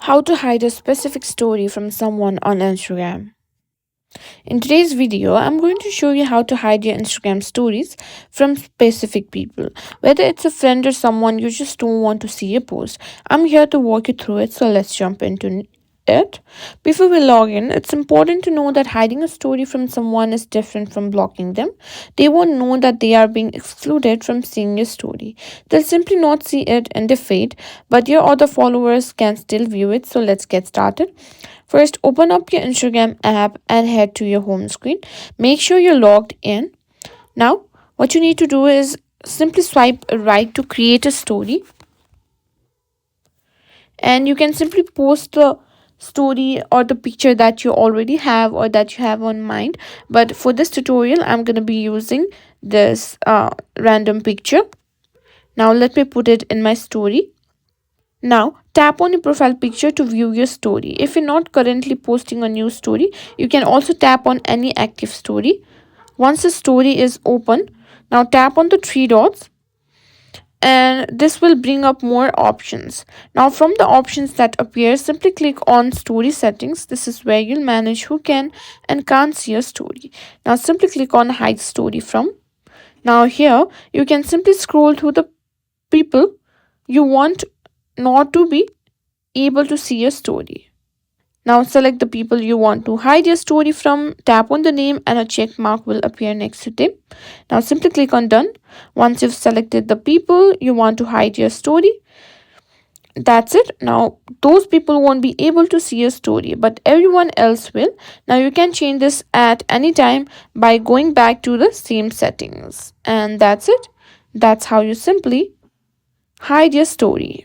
How to hide a specific story from someone on Instagram. In today's video, I'm going to show you how to hide your Instagram stories from specific people. Whether it's a friend or someone you just don't want to see a post, I'm here to walk you through it, so let's jump into it. Before we log in, it's important to know that hiding a story from someone is different from blocking them. They won't know that they are being excluded from seeing your story. They'll simply not see it in their feed, but your other followers can still view it. So let's get started. First, open up your Instagram app and head to your home screen. Make sure you're logged in. Now, what you need to do is simply swipe right to create a story, and you can simply post the story or the picture that you already have or that you have on mind. But for this tutorial, I'm going to be using this random picture. Now, let me put it in my story. Now, tap on your profile picture to view your story. If you're not currently posting a new story, you can also tap on any active story. Once the story is open, now tap on the three dots and this will bring up more options. Now, from the options that appear, simply click on story settings. This is where you'll manage who can and can't see your story. Now, simply click on hide story from. Now, here you can simply scroll through the people you want not to be able to see your story. Now select the people you want to hide your story from, tap on the name and a check mark will appear next to them. Now simply click on done. Once you've selected the people you want to hide your story, that's it. Now those people won't be able to see your story, but everyone else will. Now you can change this at any time by going back to the same settings. And that's it. That's how you simply hide your story.